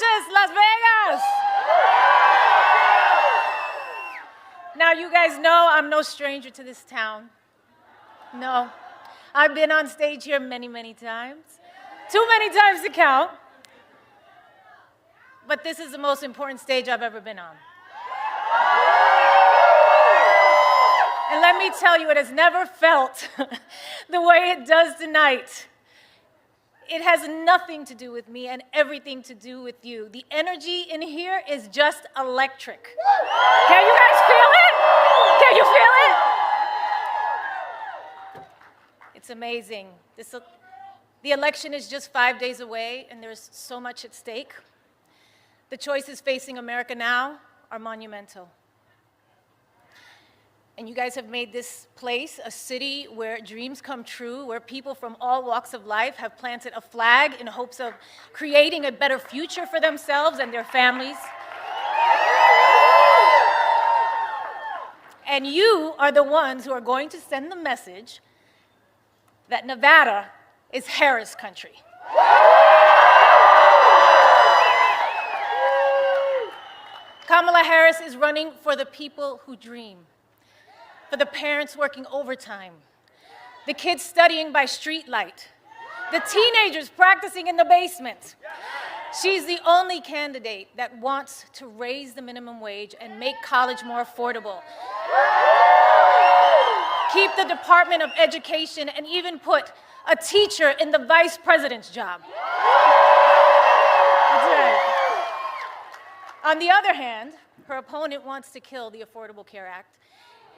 noches, Las Vegas. Now, you guys know I'm no stranger to this town. No, I've been on stage here many, many times. Too many times to count. But this is the most important stage I've ever been on. And let me tell you, it has never felt the way it does tonight. It has nothing to do with me and everything to do with you. The energy in here is just electric. Can you guys feel it? Can you feel it? It's amazing. The election is just 5 days away, and there's so much at stake. The choices facing America now are monumental. And you guys have made this place a city where dreams come true, where people from all walks of life have planted a flag in hopes of creating a better future for themselves and their families. And you are the ones who are going to send the message that Nevada is Harris country. Kamala Harris is running for the people who dream, for the parents working overtime, the kids studying by streetlight, the teenagers practicing in the basement. She's the only candidate that wants to raise the minimum wage and make college more affordable, keep the Department of Education, and even put a teacher in the vice president's job. That's right. On the other hand, her opponent wants to kill the Affordable Care Act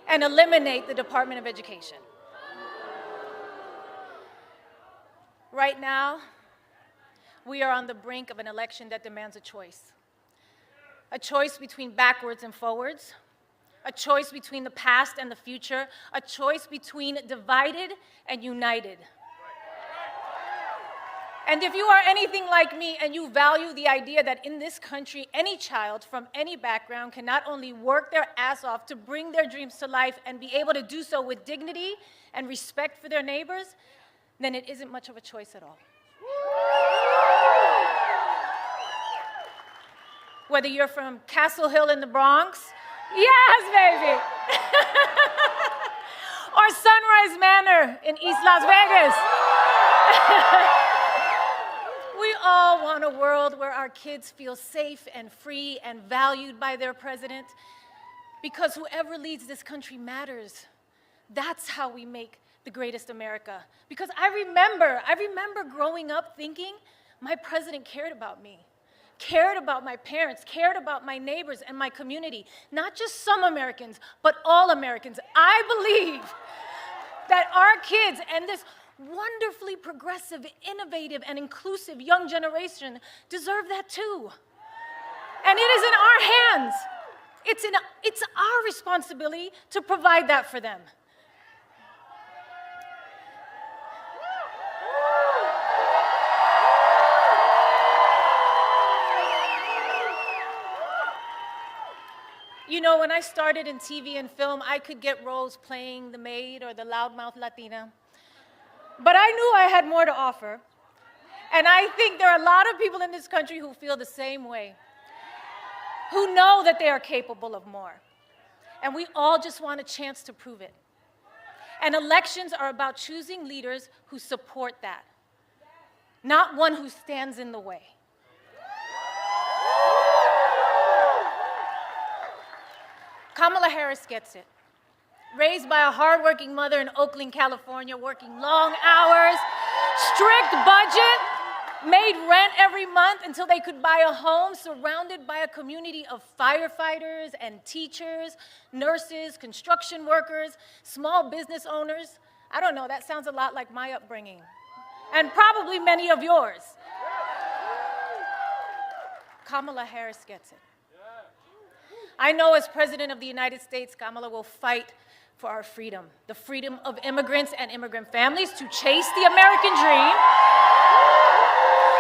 and eliminate the Department of Education. Right now, we are on the brink of an election that demands a choice between backwards and forwards, a choice between the past and the future, a choice between divided and united. And if you are anything like me and you value the idea that in this country, any child from any background can not only work their ass off to bring their dreams to life and be able to do so with dignity and respect for their neighbors, then it isn't much of a choice at all. Whether you're from Castle Hill in the Bronx, yes, baby, or Sunrise Manor in East Las Vegas. We all want a world where our kids feel safe and free and valued by their president, because whoever leads this country matters. That's how we make the greatest America. Because I remember growing up thinking my president cared about me, cared about my parents, cared about my neighbors and my community. Not just some Americans, but all Americans. I believe that our kids and this wonderfully progressive, innovative, and inclusive young generation deserve that too. And it is in our hands. It's our responsibility to provide that for them. You know, when I started in TV and film, I could get roles playing the maid or the loudmouth Latina. But I knew I had more to offer. And I think there are a lot of people in this country who feel the same way, who know that they are capable of more. And we all just want a chance to prove it. And elections are about choosing leaders who support that, not one who stands in the way. Kamala Harris gets it. Raised by a hardworking mother in Oakland, California, working long hours, strict budget, made rent every month until they could buy a home, surrounded by a community of firefighters and teachers, nurses, construction workers, small business owners. I don't know, that sounds a lot like my upbringing, and probably many of yours. Kamala Harris gets it. I know as President of the United States, Kamala will fight for our freedom, the freedom of immigrants and immigrant families to chase the American dream,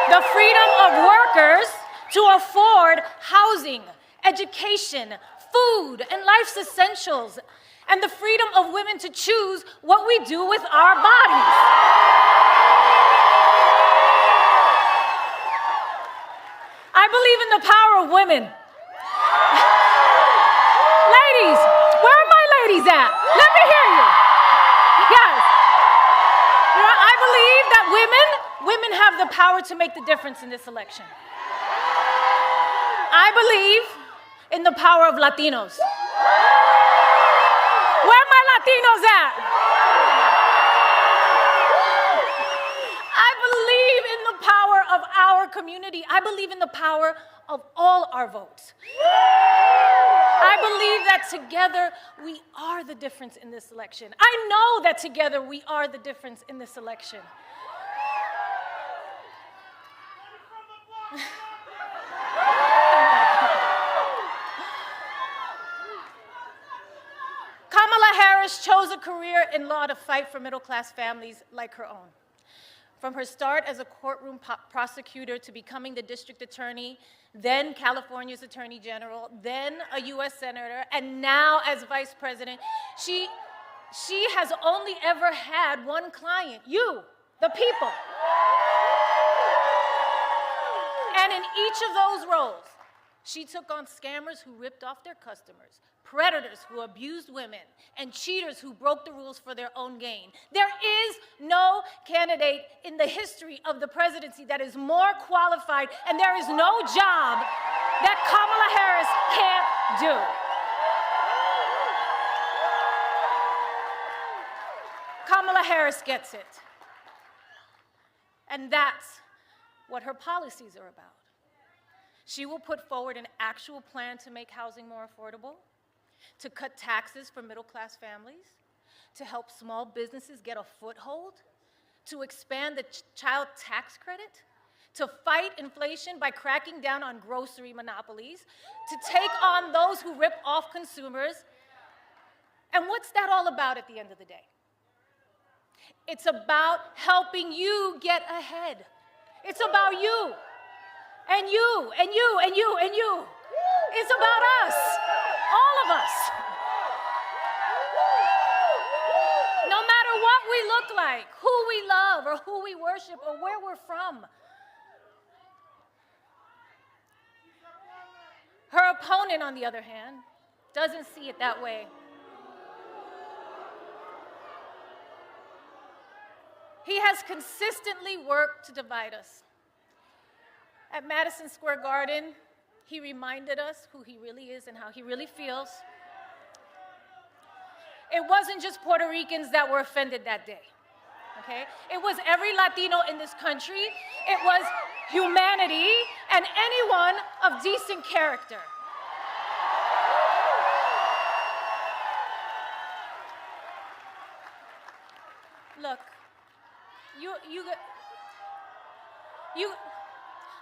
the freedom of workers to afford housing, education, food, and life's essentials, and the freedom of women to choose what we do with our bodies. I believe believe in the power of women. Ladies, where are my ladies at? Let me hear you. Yes. You know, I believe that women have the power to make the difference in this election. I believe in the power of Latinos. Where are my Latinos at? I believe in the power of our community. I believe in the power of all our votes. I believe that together we are the difference in this election. I know that together we are the difference in this election. Kamala Harris chose a career in law to fight for middle-class families like her own. From her start as a courtroom prosecutor to becoming the district attorney, then California's attorney general, then a U.S. senator, and now as vice president, she has only ever had one client, you, the people. And in each of those roles, she took on scammers who ripped off their customers, predators who abused women, and cheaters who broke the rules for their own gain. There is no candidate in the history of the presidency that is more qualified, and there is no job that Kamala Harris can't do. Kamala Harris gets it. And that's what her policies are about. She will put forward an actual plan to make housing more affordable, to cut taxes for middle-class families, to help small businesses get a foothold, to expand the child tax credit, to fight inflation by cracking down on grocery monopolies, to take on those who rip off consumers. And what's that all about at the end of the day? It's about helping you get ahead. It's about you, and you, and you, and you, and you. It's about us, all of us. No matter what we look like, who we love, or who we worship, or where we're from. Her opponent, on the other hand, doesn't see it that way. He has consistently worked to divide us. At Madison Square Garden, he reminded us who he really is and how he really feels. It wasn't just Puerto Ricans that were offended that day, okay? It was every Latino in this country. It was humanity and anyone of decent character. Look,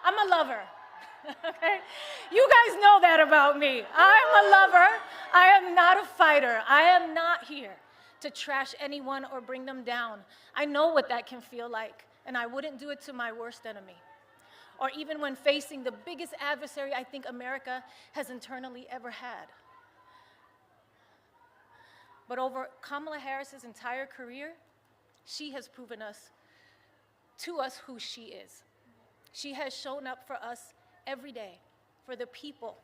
I'm a lover, okay? You guys know that about me. I'm a lover. I am not a fighter. I am not here to trash anyone or bring them down. I know what that can feel like, and I wouldn't do it to my worst enemy, or even when facing the biggest adversary I think America has internally ever had. But over Kamala Harris's entire career, she has proven to us who she is. She has shown up for us every day, for the people.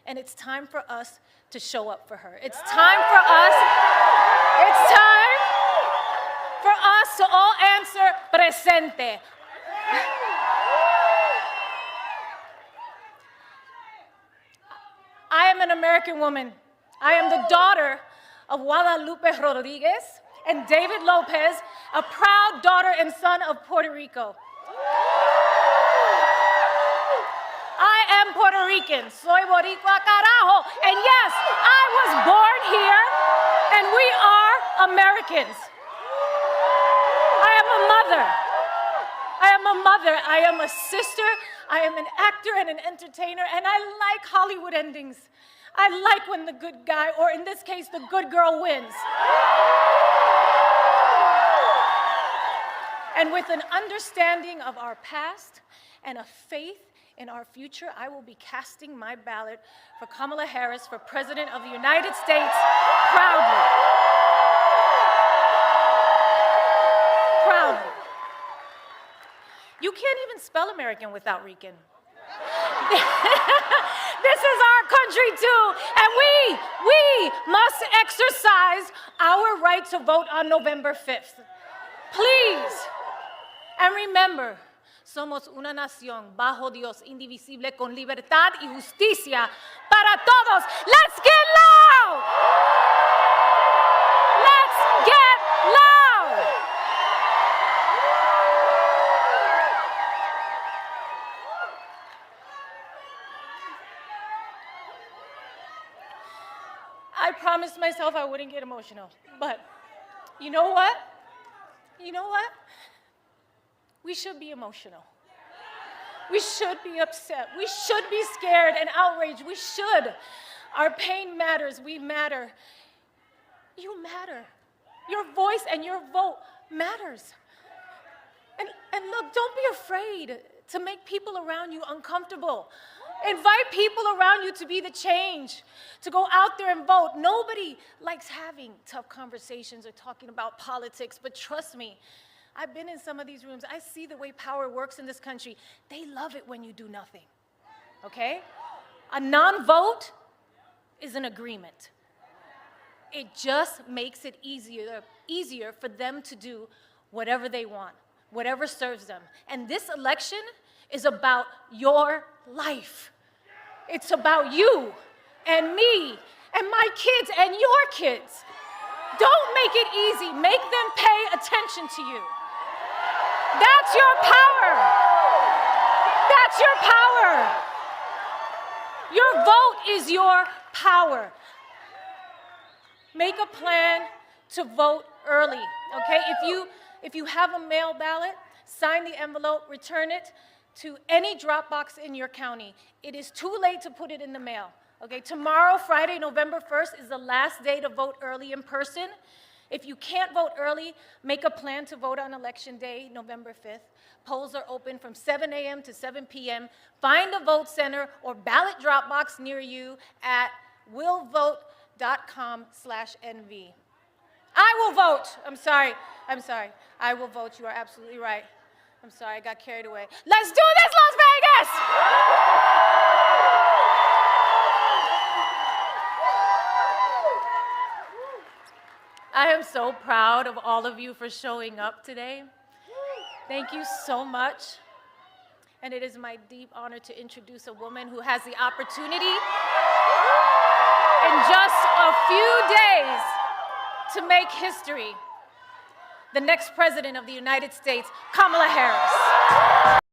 And it's time for us to show up for her. It's time for us to all answer presente. I am an American woman. I am the daughter of Guadalupe Rodriguez and David Lopez, a proud daughter and son of Puerto Rico. I am Puerto Rican. Soy boricua carajo. And yes, I was born here, and we are Americans. I am a mother. I am a sister. I am an actor and an entertainer, and I like Hollywood endings. I like when the good guy, or in this case, the good girl wins. And with an understanding of our past and a faith in our future, I will be casting my ballot for Kamala Harris for President of the United States proudly. Proudly. You can't even spell American without Rican. This is our country too, and we must exercise our right to vote on November 5th. Please. And remember, somos una nación bajo Dios, indivisible, con libertad y justicia para todos. Let's get loud! Let's get loud! I promised myself I wouldn't get emotional, but you know what? You know what? We should be emotional. We should be upset. We should be scared and outraged. We should. Our pain matters. We matter. You matter. Your voice and your vote matters. And look, don't be afraid to make people around you uncomfortable. Invite people around you to be the change, to go out there and vote. Nobody likes having tough conversations or talking about politics, but trust me, I've been in some of these rooms. I see the way power works in this country. They love it when you do nothing, okay? A non-vote is an agreement. It just makes it easier for them to do whatever they want, whatever serves them. And this election is about your life. It's about you and me and my kids and your kids. Don't make it easy. Make them pay attention to you. That's your power. That's your power. Your vote is your power. Make a plan to vote early, okay? If you have a mail ballot, sign the envelope, return it to any drop box in your county. It is too late to put it in the mail, okay? Tomorrow, Friday, November 1st, is the last day to vote early in person. If you can't vote early, make a plan to vote on Election Day, November 5th. Polls are open from 7 a.m. to 7 p.m. Find a vote center or ballot drop box near you at willvote.com/NV. I will vote. I'm sorry. I will vote. You are absolutely right. I'm sorry, I got carried away. Let's do this, Las Vegas! I am so proud of all of you for showing up today. Thank you so much. And it is my deep honor to introduce a woman who has the opportunity in just a few days to make history. The next president of the United States, Kamala Harris.